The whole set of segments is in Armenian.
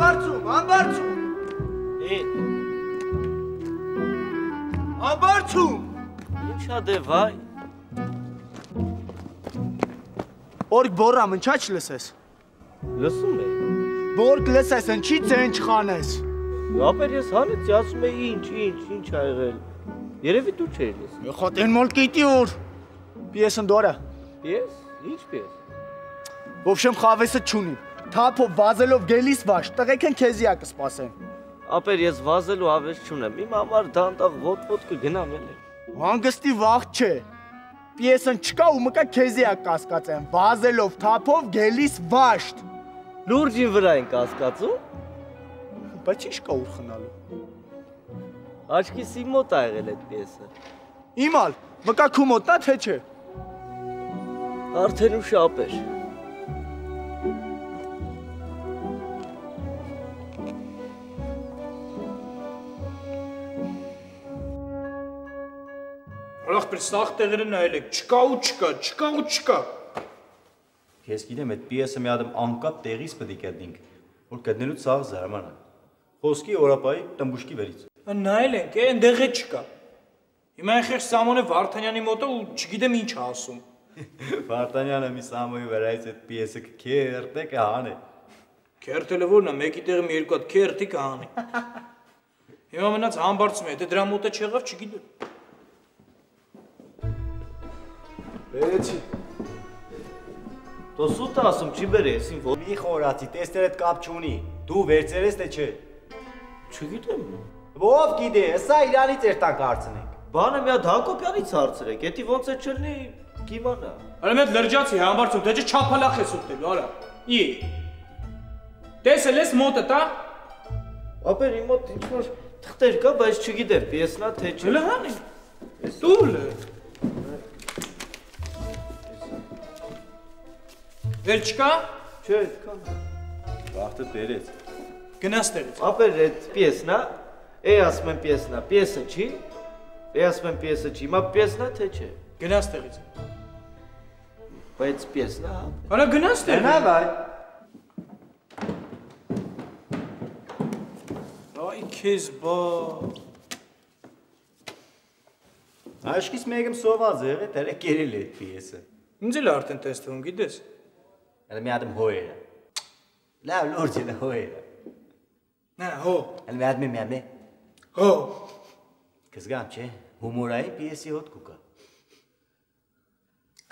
Ամբարձում։ Ամբարձում։ Ինչա դե վայ։ Օրգ բորամ ընչա չլսես։ Լսում է։ Որգ լսես ընչի ձեն չխանես։ Ապեր ես հանեցի, ասում է ինչ ա եղել։ Երևի դու չէր լսում։ Խոտեն մոլ կիտի ուր։ Պիեսն դորա։ Պիես։ Ինչ պիես։ Ոբշեմ խավեսը չունիմ, թափով վազելով գելիս վաշ, տղեքեն քեզի ա կսպասեն։ Ապեր ես վազելու հավես չունեմ, իմ համար դանդաղ ոտվոտ կգնամ էլ։ Հանգստի վաղ չէ, պիեսն չկա ու մկա քեզի ա կասկածեն, վազելով թափով գելիս վաշտ։ Լուրջին վրա են կասկածում։ Բայց ինչ կա ուր խնալու։ Աչքիս իմ մոտ ա եղել այդ պիեսը։ Իմալ, մկա քու մոտնա թե չէ։ Արդեն ուշ ապեր։ Ախպեր սաղ տեղերը նայել եք, չկա ու չկա։ Ես գիտեմ, այդ պիեսը մի ադմ անկապ տեղից պտի կետնինք, որ կետնելուց սաղ զարմանա։ Խոսքի օրապայի տմբուշկի վերից։ Նայել ենք, ընդեղ է չկա։ Հիմա են խեղճ Սամոնը Վարդանյանի մոտը ու չգիտեմ ինչ ասում։ Վարդանյանը մի Սամոյի վրայից այդ պիեսը կերտե կհանե։ Քերտելը որն է, մեկի տեղը մի երկու հատ քերտի կհանի։ Հիմա մնաց համբարձում է, դե դրա մոտը չեղավ, չգիտեմ։ Վերեցի։ Դու սուտ ասում չի բերես, ինձ որ Մի խորացի, տեսներ այդ կապ չունի, դու վերցերես թե չէ։ չգիտեմ։ Ով գիտե, սա իրանից երտանք հարցնենք։ Բանը մի հատ Հակոբյանից հարցրեք, էդի ոնց է չլնի կիմանա։ Արա մեծ լրջացի համբարձում, դե չափալախ ես ուտելու, արա։ Ի։ Տեսել ես մոտը տա։ Ապեր իմ մոտ ինչ որ թղթեր կա, բայց չգիտեմ, պիեսնա թե չէ։ Հələ հանի։ Տուլը։ Էլ չկա։ Չէ, կա։ Վաղթը բերեց։ Գնաց տեղից։ Ապեր այդ պիեսնա, ասում եմ պիեսնա, պիեսը չի։ Ասում եմ պիեսը չի, հիմա պիեսնա թե չէ։ Գնաց տեղից։ Բայց պիեսնա, հա։ Արա գնաց տեղից։ Գնա վայ։ Այ քեզ բա։ Աշկիս մեկում սոված եղե, դերը կերել է այդ պիեսը։ Ինձ էլ արդեն տեսնում, գիտես։ Հələ մի ադմ հոյերը։ Լավ լորջինը հոյերը։ Նա, հո։ Հələ մի ադմ մի ադմ։ Հո։ Կզգամ չէ, հումորայի պիեսի հոտ կուկա։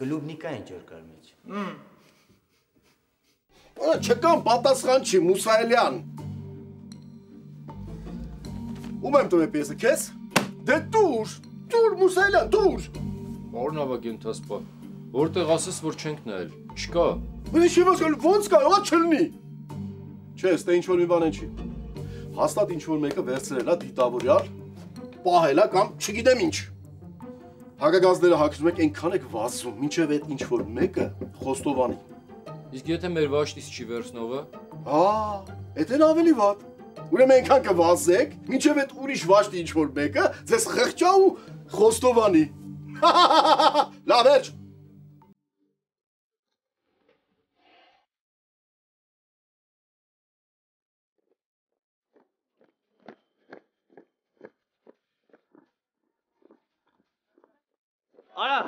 Կլուբնիկա ինչ որ կար մեջ։ Չկան պատասխան չի, Մուսայելյան։ Ում եմ տվել պիեսը, քեզ։ Դե տուր Մուսայելյան, տուր։ Պարոն Ավագեն Թասպա, որտեղ ասես որ չենք նայել, չկա։ Բնի չի ոսկալ, ոնց կա, ա չլնի։ Չէ, ստե ինչ որ մի բան չի։ Հաստատ ինչ որ մեկը վերցրել է դիտավորյալ, պահել է կամ չգիտեմ ինչ։ Հակագազները հագնում եք այնքան եք վազում, մինչև այդ ինչ որ մեկը խոստովանի։ Իսկ եթե մեր վաշտից չի վերցնողը։ Էդ են ավելի վատ։ Ուրեմն այնքան կվազեք, մինչև այդ ուրիշ վաշտի ինչ որ մեկը ձեզ խղճա ու խոստովանի։ Լավ վերջ։ Արա,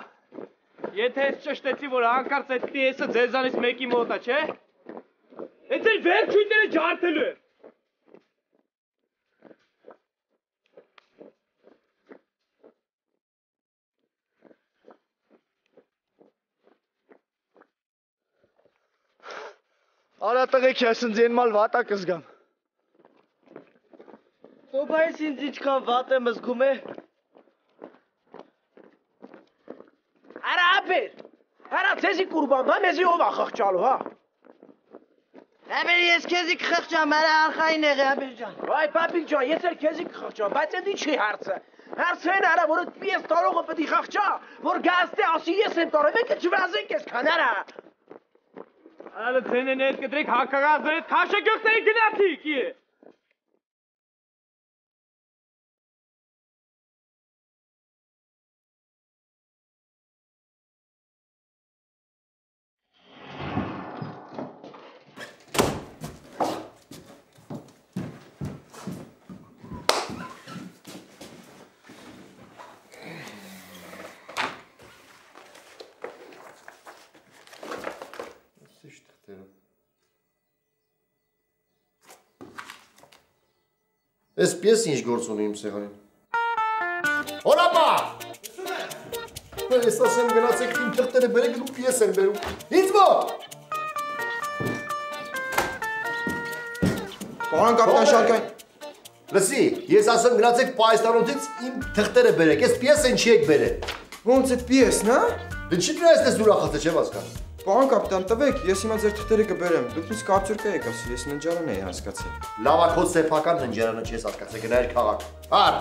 եթե ես ճշտեցի, որ հանկարծ այդ պիեսը ձեզանից մեկի մոտա, չէ։ Այդ ձեր վերջույթները ջարդելու է։ Արա տղեկ ես ինձ ենմալ վատա կզգամ։ Ո բայց ինձ ինչքան վատ եմ զգում է։ Արա ապեր, արա ձեզի կուրբան, բա մեզի ով ա խղճալու, հա։ Ապեր ես քեզի կխղճամ, արա արխային եղե, ապեր ջան։ Վայ պապիկ ջան, ես էլ քեզի կխղճամ, բայց այդ ինչի հարցը։ Հարցը են արա, որ այդ պիես տարողը պետք է խղճա, որ գաստե ասի ես եմ տարով, եկը չվազենք ես քան արա։ Արա ձենը ներդ կտրեք հակագազները քաշը գյուղտեի գնացիք է։ թղթերը։ Այս պիեսը ինչ գործ ունի իմ սեղանին։ Հորապա! Ես ասեմ գնացեք իմ թղթերը բերեք ու պիես են բերում։ Ինձ մոտ! Պարոն կապիտան Շալկյան։ Լսի, ես ասեմ գնացեք պայստանոթից իմ թղթերը բերեք, ես պիեսն չի եք բերել։ Ոնց այդ պիեսն, հա? Դե չի դրա ես ուրախացել չեմ հասկանում։ Պարոն կապիտան, տվեք, ես հիմա ձեր թղթերը կբերեմ։ Դուք ինձ կարծուրկա եք ասել, ես ննջարան էի հասկացել։ Լավա քո սեփական ննջարանը չես հասկացել, գնայր քաղաք։ Հար։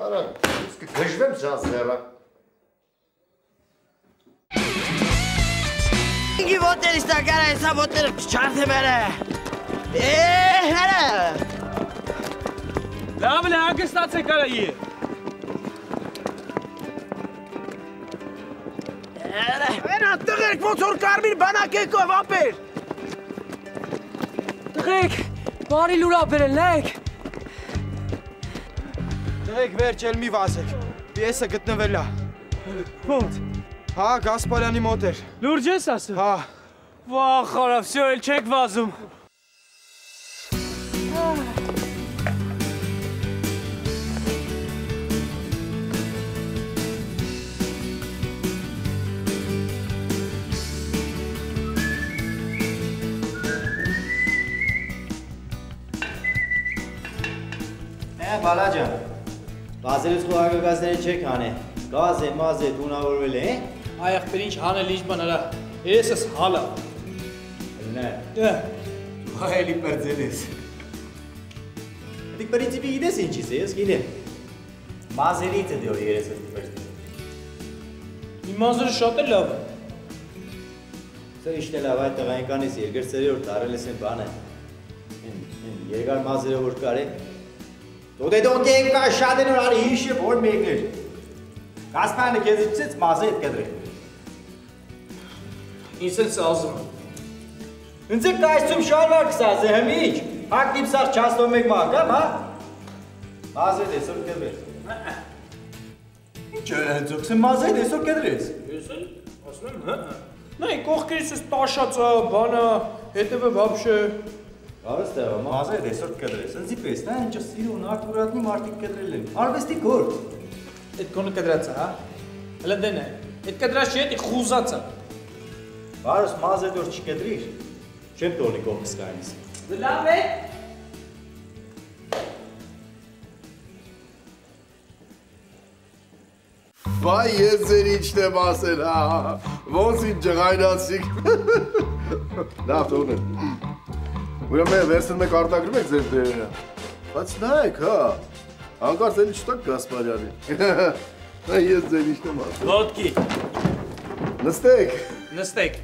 Արա, ես կգժվեմ ջանսերը։ Ինգի ոտերի ստակարա հեսա ոտերը չարդ է բերը։ հերը։ Լավ լե ագստացեք արա է։ Վերա տղերք ոնց որ կարմիր բանակ եկով ապեր։ Տղեկ, բարի լուրա բերել նեք։ Տղեկ վերջ էլ մի վազեք, պիեսը գտնվել է։ Ոնց։ Հա, Գասպարյանի մոտ էր։ Լուրջ ես ասում։ Հա։ Վախ խարավ, всё, էլ չեք վազում։ Բալա ջան, վազելուց խոհագազները չեք հանե, գազ է, մազ է, տունավորվել է, Այախպեր ինչ հանել ինչ բան արա, ես ես հալա։ Նե, Այելի պերձել ես։ դիք պրինցիպի գիտես ինչիս է, ես գիտեմ, մազերից է դյոր երես ես դիպերձել։ Իմ մազերը շատ է լավ։ Սա իշտ է լավ այդ տղայնկանից երկրծերի որ տարել ես են բան է, երկար մազերը որ կար է, Դե դոնք են կա շատ են որ արի հիշ է որ մեկ էր, Գասպարյանը քեզ իջեց մազը հետ կդրել։ Ինձ են սազում։ Ինձ է կայցում շարվար կսազ է հմիջ, հակ դիպսաղ չաստով մեկ մաղկամ, հա? Մազը հետ էսոր կդրել։ Ինչ էր հենց մազը հետ էսոր կդրես։ Ես էլ ասում եմ, հա։ Նայ, կողքերից ես տաշածա, բանա, հետևը վաբշե։ Կարս տեղը, մազը հետ էսոր կդրես, ընձի պես, նա ինչը սիրուն, արտուրատնի մարդիկ կդրել են, արվեստի գործ։ Էդ կոնը կդրած է, հա։ Հլը դեն է, էդ կդրած չի, էդ խուզած է։ Բարս մազը դոր չկդրիր, չեմ տողնի կողքս կայնիս։ Լավ է։ Բայ ես ձեր ինչն եմ ասել, հա, ոնց ինչ ջղայնացիք։ Լավ թողնեմ։ Ուրեմն վերցնում եք արտագրում եք ձեր դերերը։ Բայց նայեք, հա, հանկարծ էլի չտակ Գասպարյանի։ Ես ձեր ինչն եմ ասել։ Ոտքի։ Նստեք։ Նստեք։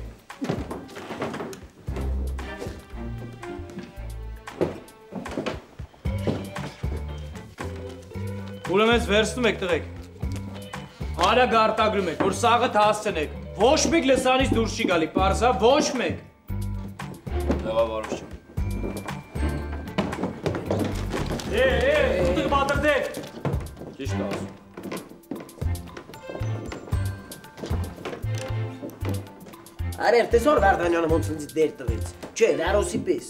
Ուրեմն ես վերցնում եք տղեկ։ Արագ արտագրում եք, որ սաղը հասցնեք։ Ոչ մեկ լսանից դուրս չի գալի, պարզա, ոչ մեկ։ Լավա վարուշ չեմ։ Ուտիկ բադրդեք։ Ճիշտ ասում։ Արեր, տեսոր Վարդանյանը ոնց ինձ դեր տվեց։ Չէ, Լարոսի պես։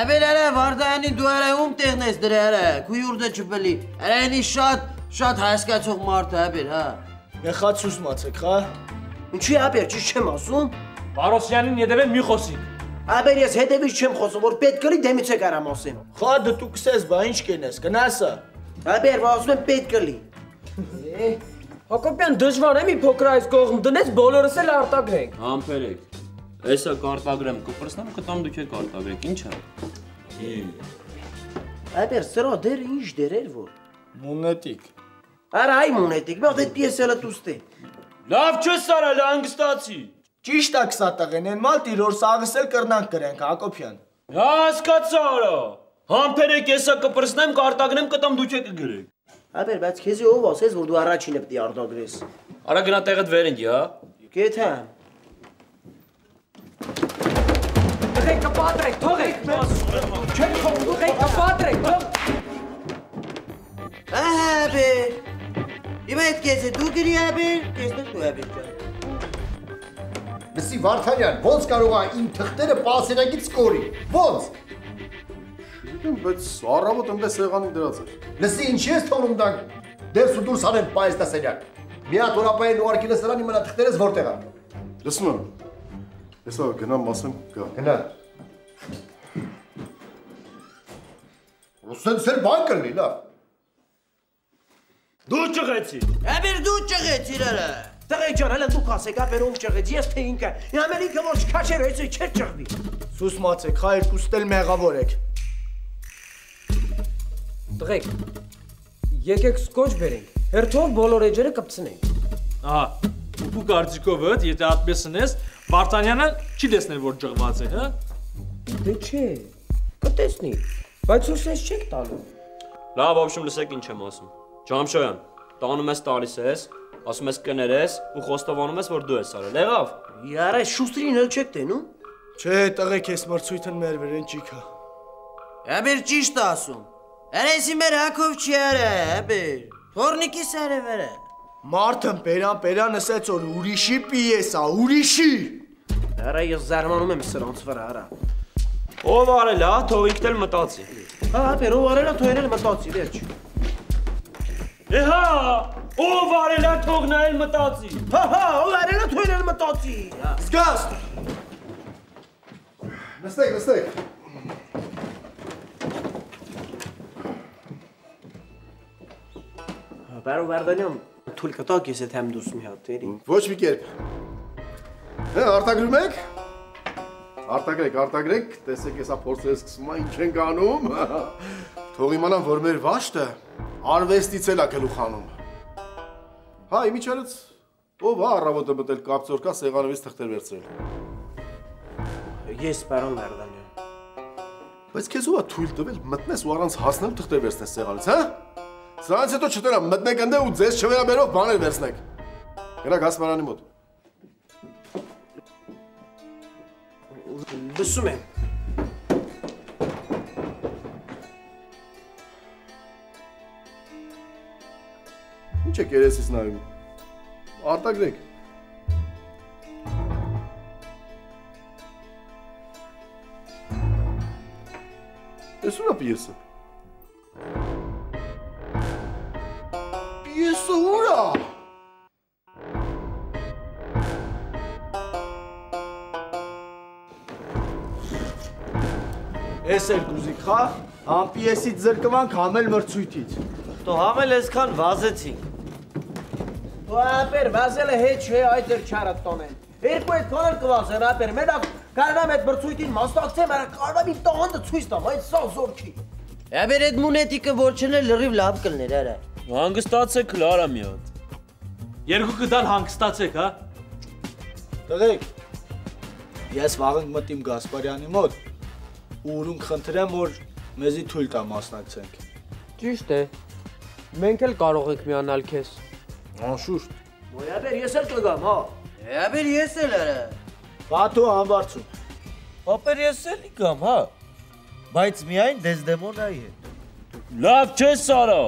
Էբեր արա Վարդանյանի դու արա ում տեղն ես դրե արա, քու յուրդը չպելի։ Արա ինի շատ հասկացող մարդ է, էբեր, հա։ Նեխացուս մացեք, հա։ Ինչի ապեր, ճիշտ չեմ ասում։ Բարոսյանին ետևեն մի խոսի։ Ապեր ես հետևից չեմ խոսում, որ պետք կլի դեմից եք արամ ասեմ։ Խա դու կսես, բա ինչ կենես, գնասա։ Ապեր, բա ասում եմ պետք կլի։ Հակոբյան դժվար է մի փոքր այս կողմ դնես, բոլորս էլ արտագրենք։ Համբերեք, էսա կարտագրեմ, կպրսնամ կտամ դուք եք արտագրեք, ինչ է։ Ապեր, սրա դեր ինչ դեր էր որ։ Մունետիկ։ Արա այ մունետիկ, բաղ դետ պիեսելը տուստե։ Լավ չես սարալ, անգստացի։ Ճիշտ է կսա տղեն, են մալտիր, որ սաղս էլ կրնանք կրենք, Հակոբյան։ Հասկացա արա։ Համբերեք եսա կպրսնեմ, կարտագրեմ, կտամ դուք եք գրեք։ Ապեր, բայց քեզի ով ասես, որ դու առաջինը պտի արտագրես։ Արա գնա տեղդ վեր ընգի, հա։ Կեթան։ Տղեկ կպատրեք, թողեք։ Չեք թողում, տղեկ կպատրեք, թող։ Ահա բեր։ Հիմա այդ կեսը դու գրի աբեր, կեսը դու աբեր ջան։ Լսի Վարդանյան, ոնց կարող է իմ թղթերը պասերագից կորի։ Ոնց։ Չգիտեմ, բայց առավոտ այնպես սեղանին դրած էր։ Լսի, ինչի ես թողնում տանք դերս ու դուրս անեն պայեստասենյակ։ Մի հատ օրապային ուղարկի լսարանի մնա թղթերս որտեղ է։ Լսում եմ։ Հեսա գնամ ասեմ գա։ Գնա։ Սենց էլ բան կլինի, լավ։ Դու ճղեցի։ Աբեր դու ճղեցիր արա։ Տղեկ ջան, հələ դու կասեք, աբեր ով ճղեց, ես թե ինքը։ Ամերիկը որ չքաչեր έτσι չէ ճղվի։ Սուս մացեք, խա երկուստ էլ մեղավոր եք։ Տղեկ, եկեք սկոչ բերենք, հերթով բոլոր էջերը կպցնենք։ Ահա, ու կարծիքով եթե այդպես նես, Վարդանյանը չի տեսնել որ ճղված է, հա։ Դե չէ, կտեսնի, բայց ո՞ւս ես չեք տալու։ Լավ, ոբշում լսեք ինչ եմ ասում։ Ջամշոյան, տանում ես տալիս ես, ասում ես կներես ու խոստովանում ես որ դու ես արել, եղավ։ Յարա շուստրին էլ չեք տենում։ Չէ, տղեկ ես մրցույթն մեր վրեն ճիքա։ Աբեր ճիշտ ասում։ Արեսի մեր հակով չի արա, աբեր։ Թորնիկի սարը վրա։ Մարդն պերան ասեց որ ուրիշի պիես է, ուրիշի։ Արա ես զարմանում եմ սրանց վրա, արա։ Ով արել է, թող ինքն էլ մտածի։ Հա, աբեր ով արել է, թող էլ մտածի, վերջ։ Էհա, ով արել է, թող նա էլ մտածի։ Հա, ով արել է, թող էլ մտածի։ Զգաստ։ Նստեք։ Բարո Վարդանյան, թույլ կտակ ես այդ համ դուս մի հատ տերի։ Ոչ մի կերպ։ Հա, արտագրում եք։ Արտագրեք, տեսեք եսա փորձերը սկսում է ինչ ենք անում։ Թող իմանամ, որ մեր վաշտը արվեստից էլ է գլուխ անում։ Հա, իմիջերից ով է առավոտը մտել կապծորկա սեղանովից թղթեր վերցրել։ Ես պարոն Վարդանյան։ Բայց քեզ ով է թույլ տվել մտնես ու առանց հասնելու թղթեր վերցնես սեղանից, հա։ Սրանց հետո չտերամ մտնեք ընդ ու ձեզ չվերաբերող բաներ վերցնեք։ Գնաք հասարանի մոտ։ Լսում եմ։ Ինչ եք երեսից նայում։ Արտագրեք։ Էս ուր է պիեսը։ Պիեսը ուր է։ Ես էլ գուզիկ խա, համ պիեսից զրկվանք, համ էլ մրցույթից։ Դու համ էլ այսքան վազեցինք։ Աբեր վազելը հետ չէ, այդ դեր չարը տոնեն։ Երկու այդ կանալ կվազեն, աբեր, մենակ կարնամ այդ մրցույթին մասնակցեմ, արա կարնամ իմ տաղանդը ցույց տամ, այդ սա զորքի։ Աբեր այդ մունետիկը որ չն է լրիվ լավ կլներ, արա։ Հանգստացեք լարա մի հատ։ Երկու կդալ հանգստացեք, հա։ Տղեկ, ես վաղնք մտիմ Գասպարյանի մոտ, ու ուրում խնդրեմ, որ մեզի թույլ տա մասնակցենք։ Ճիշտ է, մենք էլ կարող ենք միանալ քեզ։ Անշուշտ։ Ոյ աբեր ես էլ կգամ, հա։ Աբեր ես էլ արա։ Բաթու անվարձում։ Ապեր ես էլի կամ, հա։ Բայց միայն Դեզդեմոնայի հետ։ Լավ չես արա։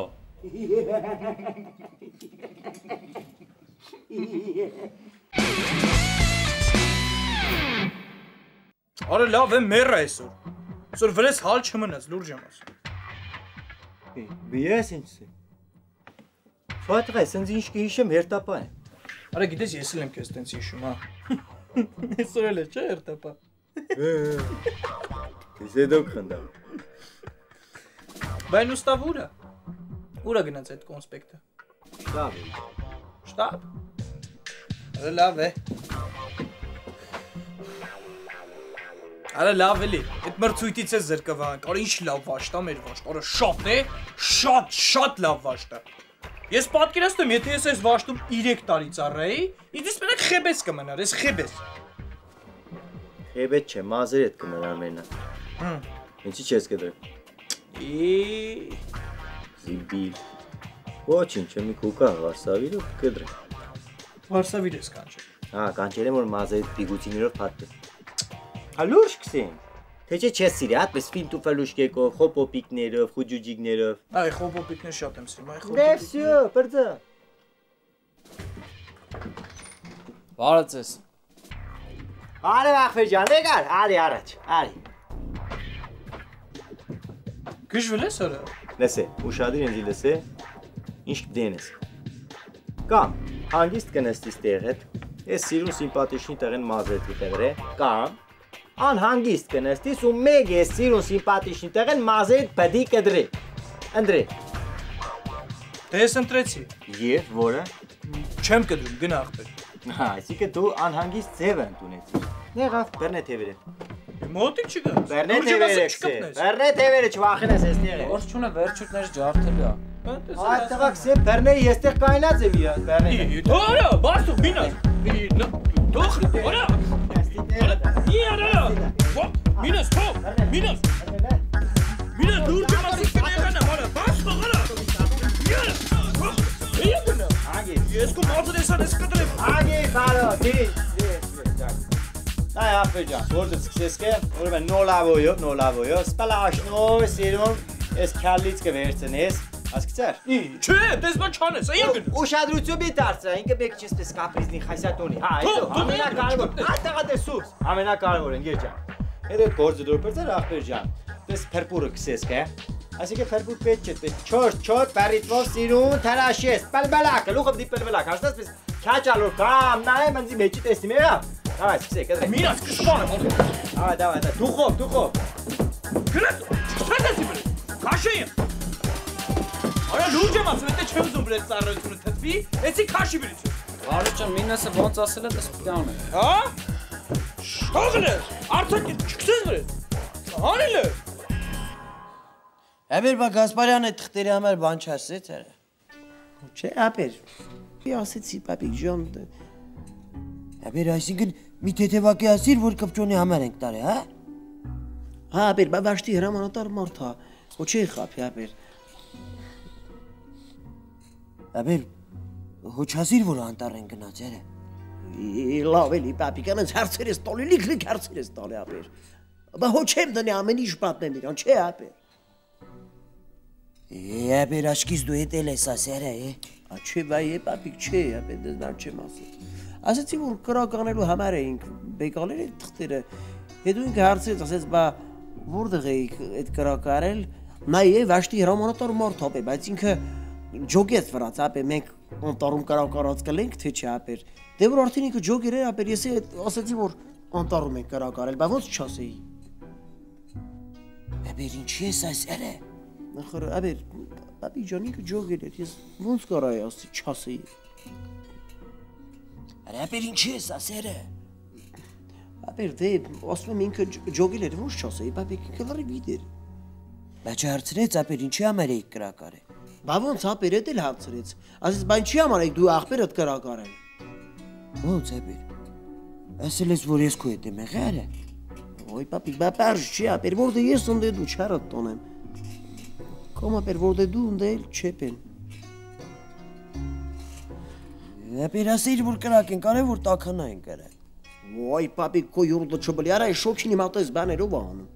Արա լավ է մեռա այսօր։ Այսօր վրես հալ չմնաց, լուրջ եմ ասում։ Բիես ինչի։ Ֆատղա, սենց ինչ կհիշեմ հերթապա է։ Արա գիտես ես էլ եմ քեզ տենց հիշում, հա։ Այսօր էլ է, չէ՞ հերթապա։ Ես դուք խնդա։ Բայց ուստավ ուրա։ Ուրա գնաց այդ կոնսպեկտը։ Շտաբ։ Շտաբ։ Արա լավ է։ Արա լավ էլի, այդ մրցույթից է զրկվանք, արա ինչ լավ վաշտ է մեր վաշտ, արա շատ է, շատ լավ վաշտ է։ Ես պատկերացնում եմ, եթե ես այս վաշտում 3 տարի ծառայի, ինձ մենակ խեբես կմնար, ես խեբես։ Խեբետ չէ, մազեր հետ կմնար մենակ։ Ինչի չես կդրել։ Զիբիլ։ Ոչինչ, մի կուկա վարսավիրով կդրել։ Վարսավիր ես կանչել։ Հա, կանչել եմ որ մազերի պիգուտիներով փաթեթ։ Հալուշ կսեն։ Թե չէ չես սիրի, այդպես ֆինտուֆալուշկեկով, խոպոպիկներով, խուջուջիգներով։ Այ խոպոպիկներ շատ եմ սիրում, այ Դե վсё, բրձա։ Բարը ձեզ։ Արի ախպեր ջան, եկար, արի առաջ, արի։ Գժվել ես արա։ Լսե, ուշադիր ինձ լսե, ինչ կդենես։ Կամ հանգիստ կնստիս տեղդ, ես սիրուն սիմպաթիչնի տեղեն մազետ տեղրե, կամ անհանգիստ կնստիս ու մեկ ես սիրուն սիմպաթիչնի տեղեն մազետ բդի կդրի։ Անդրե։ Դե ես ընտրեցի։ Եվ որը։ Չեմ կդրում, գնա ախպեր։ Հա, այսինքն դու անհանգիստ ձևը ընդունեցի։ Եղավ, բռնե թևերը։ Մոտի չգա։ Բռնե թևերը քսե։ Բռնե թևերը չվախենես այստեղ։ Որջունը վերջույթներ ջարդելու է։ Այդ տղաք սե բռնե եստեղ կայնած եմ իրա, բռնե։ Թորա, բաստու մինա։ Թող, որա։ Մինաս, թող, մինաս։ Մինաս դուր չմասիկ կնեղանա, որա, բաստու, որա։ Եգնա։ Ագի։ Ես կո մազրեսան ես կտրեմ։ Ագի, բարո, դի։ Այ ախպեր ջան, որտե սկսես կե, ուրեմն նոլավոյո, սպալաշնով սիրուն, ես քալից կվերցնես, հասկացար։ Չէ, դες բան չանես, այ գնա։ Ուշադրություն մի դարձա, ինքը մեկ չես կապրիզնի խայսատոնի, հա, այդո, ամենակարևոր, այդտեղա տեսուս, ամենակարևորը ընկեր ջան։ Հետո գործը դուրբերցար ախպեր ջան, դες փրփուրը կսես կե, այսինքն փրփուր պետք չէ, չոր, պարիտվով սիրուն, թարաշես, պալբալակ, լուխով դի պալբալակ, հաշտած պես քաչալու կամ նայ մնձի մեջի տեսնի մերա։ Давай, սկսեք, դրե։ Միրաս կսպանը։ Давай, դուխով։ Գնաց, չթեթեսի բրե։ Քաշի եմ։ Արա լուրջ եմ ասում, եթե չեմ ուզում բրե ծառայությունը թթվի, էսի քաշի բրից։ Բարը ջան, մինասը ոնց ասել է, դες պիտի անե։ Հա? Թողնե, արդյոք չքսես բրե։ Անիլ է։ Ապեր բա Գասպարյանը թղթերի համար բան չասեց արա։ Չէ, ապեր։ Մի ասեցի պապիկ ջան։ Ապեր այսինքն մի թեթևակի ասիր, որ կպչոնի համար ենք տարի, հա? Հա, ապեր, բա վաշտի հրամանատար մարդ հա, ու չի խապի, ապեր։ Ապեր, հո չասիր, որ անտար են գնաց, երը։ Լավ էլի, պապիկ, անց հարցեր ես տալի, լիք հարցեր ես տալի, ապեր։ Բա հո չեմ դնի ամեն ինչ պատմեմ իրան, չէ, ապեր։ Ապեր, աշկից դու հետ էլ ես ասերը, Չէ, բա պապիկ, չէ, ապեր, դες նար չեմ ասել։ Ասեցի, որ կրականելու համար էինք բեկալեր այդ թղթերը, հետո ինքը հարցրեց, ասեց, բա որտեղ էիք այդ կրակարել, նայ վաշտի հրամանատար մարդ ապե, բայց ինքը ջոգեց վրաց, ապե, մենք անտարում կրակարած կլենք, թե չէ, ապեր, դե որ արդեն ինքը ջոգեր էր, ապեր, ես ասեցի, որ անտարում ենք կրակարել, բա ոնց չասեի։ Ապեր, ինչի ես ասերը։ Նախր, ապեր, պապի ջան, ինքը ջոգեր էր, ես ոնց կարայի ասի, չասեի։ Ապեր ինչի ես ասերը։ Ապեր դե ասում եմ ինքը ջոգել էր, ոնց չասեի, պապիկ ինքը լրի վիդեր։ Բա չհարցրեց, ապեր ինչի համար էիք կրակարել։ Բա ոնց ապեր էդ էլ հարցրեց։ Ասեց բա ինչի համար էիք դու ախպերդ կրակարել։ Ոնց ապեր։ Ասել ես որ ես քո հետ եմ եղել։ Ոյ պապիկ, բա բարձ չի ապեր, որտե ես ընդ դու չարդ տոնեմ։ Կոմ ապեր որտե դու ընդ էլ չեպեն։ Ապեր ասեիր, որ կրակ ենք արել, որ տաքանա ենք արել։ Ոյ, պապիկ, քո յուրդը չբլի, արա շոքինի մատես բաներով անում։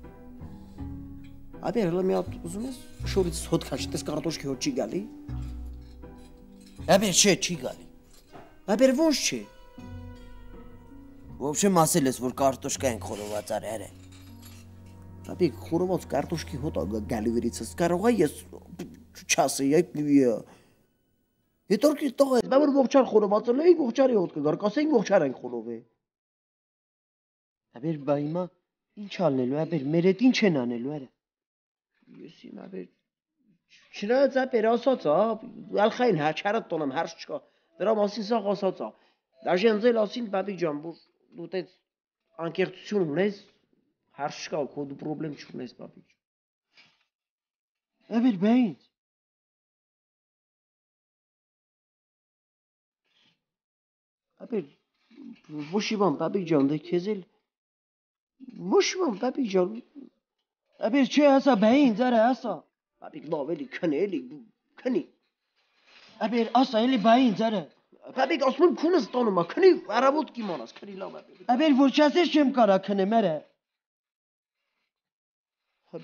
Ապեր հələ մի հատ ուզում ես շորից հոտ քաշ, տես կարտոշկի հոտ չի գալի։ Ապեր չէ, չի գալի։ Ապեր ոնց չէ։ Ոբշեմ ասել ես, որ կարտոշկա ենք խորոված արել։ Պապիկ, խորոված կարտոշկի հոտ գալի վերիցս, կարող է ես չասեի, այդ Հետորքի տող է, բա որ ողջար խորովածել էի, ողջարի հոտ կգար, կասեինք ողջար ենք խորով է։ Ապեր բա հիմա ինչ ալնելու, ապեր մեր հետ ինչ են անելու արա։ Ես իմ ապեր չնայած ապեր ասած ա, ալխային չարդ տոնեմ հարց չկա, դրա մասին սաղ ասած ա։ Դաժե ընձել ասին պապիկ ջան, որ դու տես անկեղծություն ունես, հարց չկա, քո դու պրոբլեմ չունես պապիկ ջան։ Ապեր բա ինչ։ Ապեր, ոշիվան, պապիկ ջան, դե քեզ էլ, ոշիվան, պապիկ ջան, ապեր չէ ասա, բա ինձ արա ասա, պապիկ լավ էլի, քնի էլի, քնի, ապեր ասա էլի բա ինձ արա, պապիկ ասում եմ քունս տոնում ա, քնի, առավոտ կիմանաս, քնի լավ ապեր ոչ ասես չեմ կարա քնեմ արա,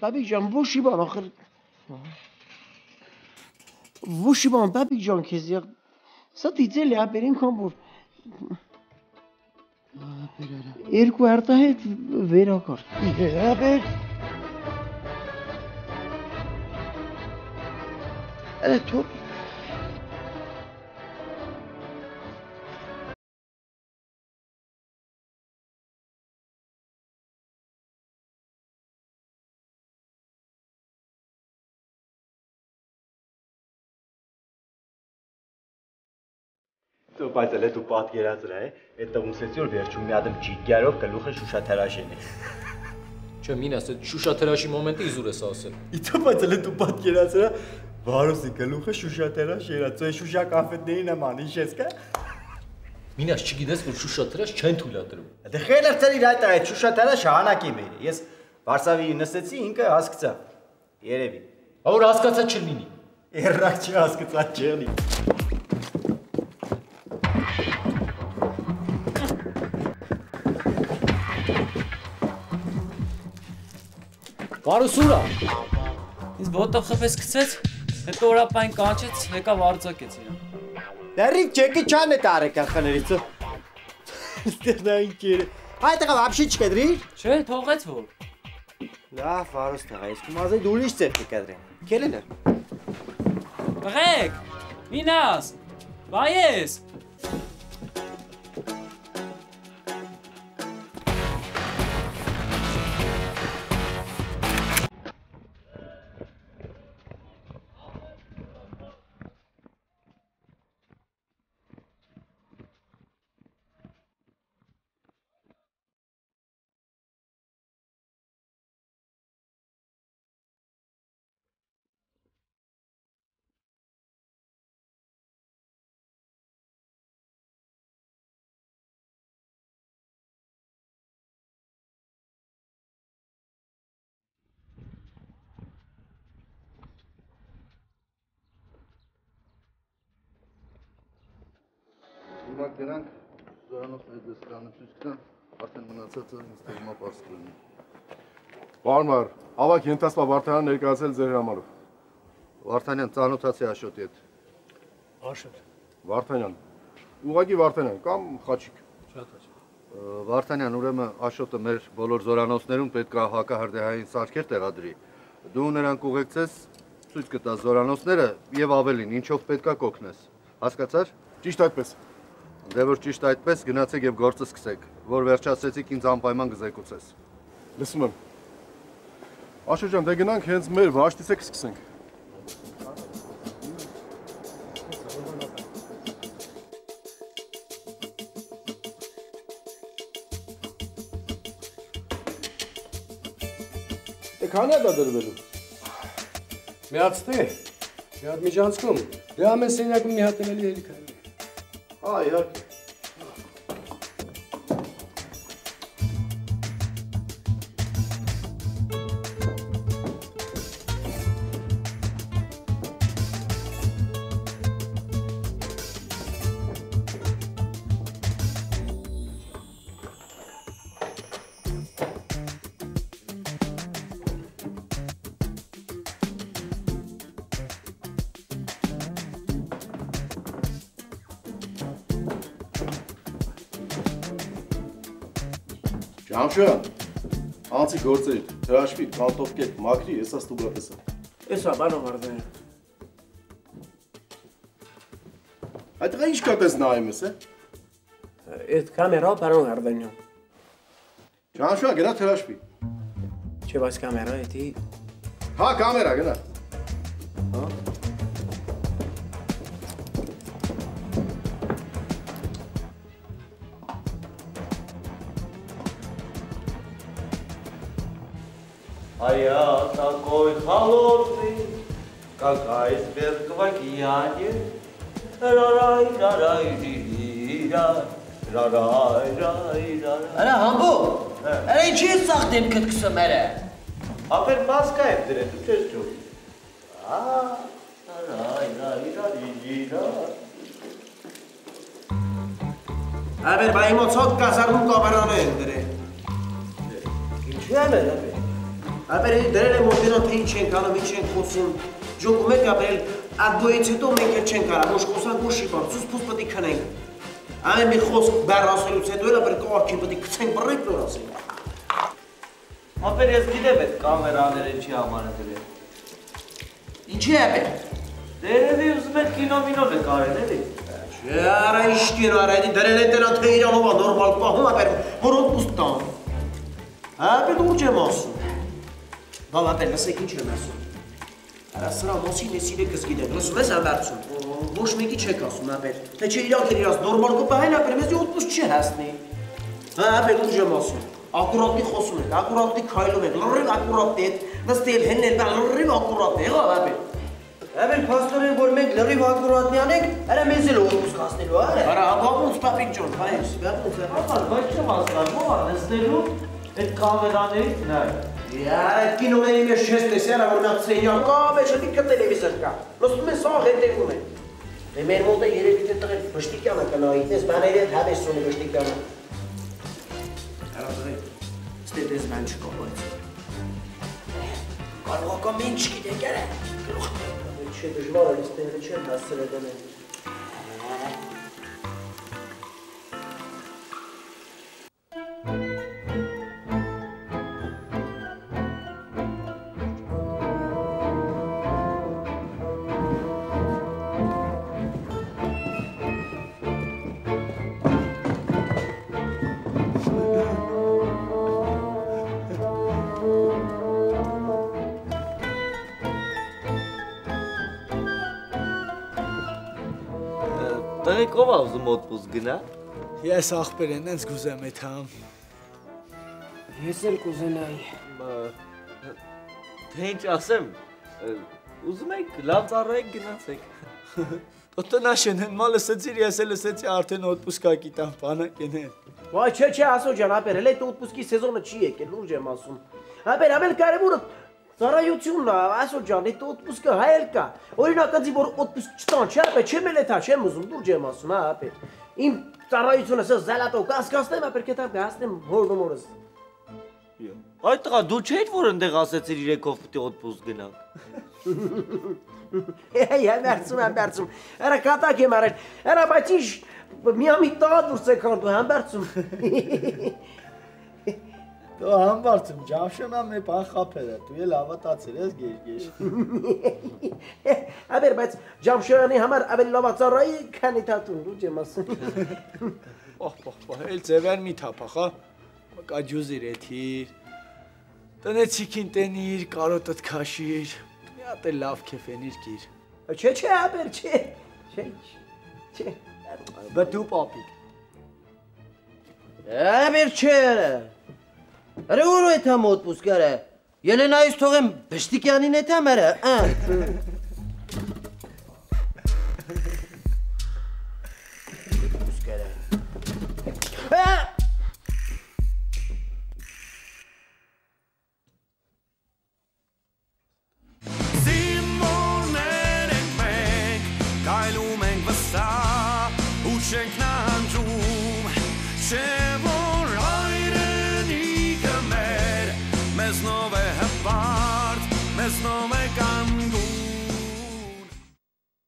պապիկ ջան, ոշիվան, ախր, ոշիվան, պապիկ ջան, քեզ եղ, սա դիցել է ապեր ինքան որ, Երկու արտահայտ վերակարգ։ Ապեր։ Թող Բայց էլ դու պատկերացրա է, այդ ուսեցի որ վերջում մի հատ ջիգարով գլուխը շուշաթրաշեն է։ Չէ, մինաս, այդ շուշաթրաշի մոմենտը իզուր ես ասել։ Իթո բայց էլ դու պատկերացրա Վարոսի գլուխը շուշաթրաշ era, ծոյ շուշա կաֆեների նման, հիշես կա։ Մինաս չգիտես որ շուշաթրաշ չեն թույլատրում։ Դե խելը ծերի այդ այդ շուշաթրաշ հանակի մեր։ Ես Վարշավի նստեցի, ինքը հասկացա։ Երևի։ Ա որ հասկացա չլինի։ Երրակ չհասկացած չեղնի։ Վարուսուրա։ Ինձ ոտով խփեց գցեց, հետո օրապայն կանչեց, եկավ արձակեց իրան։ Դեռիվ չեկի չան է տարեկան խներից։ Ստերնա ինքեր։ Այդտեղ вообще չկադրի։ Չէ, թողեց որ։ Լավ, Վարոս տղա, իսկ մազե դու ուրիշ ծեր կկադրի։ Քելել է։ Բղեք։ Մինաս։ Բայես։ Հիմա գնանք զորանոցների դեսկանը ցույց տան, արդեն մնացածը ինձ թվում է պարզ կլինի։ Բարմար, ավակ ենթասպա Վարդանյան ներկայացել ձեր հրամարով։ Վարդանյան, ծանոթացի Աշոտի հետ։ Աշոտ։ Վարդանյան։ Ուղղակի Վարդանյան կամ Խաչիկ։ Շատ հաճ։ Վարդանյան, ուրեմն Աշոտը մեր բոլոր զորանոցներում պետք է հակահրդեհային սարքեր տեղադրի։ Դու նրան կուղեկցես, ցույց կտաս զորանոցները եւ ավելին, ինչով պետք է կօգնես։ Հասկացար։ Ճիշտ այդպես։ Դե որ ճիշտ այդպես գնացեք եւ գործը սկսեք, որ վերջացրեցիք ինձ անպայման գզեկուցես։ Լսում եմ։ Աշոտ ջան, դե գնանք հենց մեր վաշտից սկսենք։ Դե քանի է դա դրվելու։ Միացնի։ Մի հատ միջանցքում։ Դե ամեն սենյակում մի հատ էլի հելիք է։ Հա, իհարկե։ Ջամշան, անցի գործերիդ, հրաշվի, կանտով կետ, մակրի, եսա ստուգատեսա։ Եսա, բանո Վարդանյան։ Այդտեղ ինչ կատես նայում ես, Այդ կամերա, բանո Վարդանյան։ Ջամշան, գնա հրաշվի։ Չէ, բայց կամերա էդի։ Հա, կամերա, գնա։ Հա։ Такой холодный, как айсберг в океане. Արա համբո, արա ինչի ես սաղ դեմքդ կսում երը։ Ապեր մասկա եմ դրել, դու չես ջում։ Ապեր բա իմոցոտ կազարնում կամերան են դրել։ Ինչու եմ էլ ապեր։ Ապեր դրել եմ որդենան թե ինչ ենք անում, ինչ ենք խոսում, ժողում եք ապեր այդ գոյից հետո մենք էլ չենք արա, ոչ խոսանք, ոչ շիպար, ծուս պուս պտի քնենք։ Ամեն մի խոսք բեռ ասելուց հետո էլ ապեր կարգին պետք է գցենք բռնենք նոր ասենք։ Ապեր ես գիտեմ այդ կամերաները ինչի համար են դրել։ Ինչի է ապեր։ Դե երևի ուզում եք կինոմինո նկարել էլի։ Չէ, արա ինչ կինո արա, էդի դրել է տենա թե իրանովա նորմալ պահում ապեր, որ օտպուստ տան։ Ապեր ուր չեմ ասում։ Բավ ապեր, լսեք ինչ եմ ասում։ Արա սրա մոսին ես իրեկս գիտեք, լսում ես ամերցում, ոչ մեկի չեք ասում ապեր, թե չէ իրանք են իրաց նորմալ կպահեն ապեր, մեզի օտպուստ չի հասնի։ Ապեր ուր չեմ ասում, ակուրատի խոսում եք, ակուրատի քայլում եք, լրիվ ակուրատ եք, նստել հեննել բան լրիվ ակուրատ եք, ապեր։ Ապեր փաստորեն որ մենք լրիվ ակուրատնի անենք, արա մեզ էլ օտպուստ հասնելու, արա։ Արա ապահոց պապիկ ջոն, բայս, բախուց է։ Ապար, բայց չեմ հասկանում, ո՞ր նստելու այդ կամերաներից նայ։ Յարա կինոների մեջ չես տեսել, որ նա սենյակ կա, մեջ դիքը տելևիզոր կա։ Նստում են սաղ հետևում են։ Դե մեր մոտը երևի թե տղեր Բշտիկյանը կնայի, տես բաների հետ հավես ունի Բշտիկյանը։ Արա դրե, ստետես բան չկա բայց։ Կարող ակամ ինչ գիտեք երը։ Չէ դժվար է, ստեղը չեմ հասցել է դնել։ Տղեկ ով ուզում օտպուստ գնա։ Ես ախպեր են ենց գուզեմ էդ համ։ Ես էլ կուզենայի։ Թե ինչ ասեմ, ուզում եք լավ ծառայեք գնացեք։ Տնաշեն են մա լսեցիր, ես էլ լսեցի արդեն օտպուստ կա գիտամ բանակ են են։ Վայ չէ, ասո ջան, ապեր, հենց օտպուսկի սեզոնը չի եկել, լուրջ եմ ասում։ Ապեր, ամեն կարևորը ծառայությունն է, ասո ջան, այդ օտպուսկը հայել կա։ Օրինակ անձի որ օտպուսկ չտան, չէ, ապեր, չեմ էլ էթա, չեմ ուզում, լուրջ եմ ասում, հա, ապեր։ Իմ ծառայությունը սա զալատով կասկածնեմ, ապեր, կետամ կհասնեմ հորնումորս։ Այ տղա, դու չէիր որ ընդեղ ասեցիր իրեքով պիտի օտպուստ գնանք։ Համբարձում, արա կատակ եմ արել, արա բայց ինչ միամիտ տաղա դուրս եկան դու համբարձում։ Դու համբարձում, ջավշոնա մի բան խապել է, դու էլ ավատացել ես գեշ։ Ապեր, բայց ջավշոնանի համար ավելի լավ ծառայի, քան էթատուն, լուրջ եմ ասում։ Էլ ձևեր մի թափախա, կաջուզիր էթիր, տնեցիքին տենիր, կարոտըտ քաշիր, մի հատ էլ լավ կեֆենիր գիր։ Չէ, ապեր, չէ, Բտու պապիկ։ Ապեր, չէ, Արա ուր է թամ օտպուսկ արա, Ելենայից թողեմ Բշտիկյանին է թամ արա, Օտպուսկ արա։ Սիմորներ ենք մենք, կայլում ենք վսա, ու չենք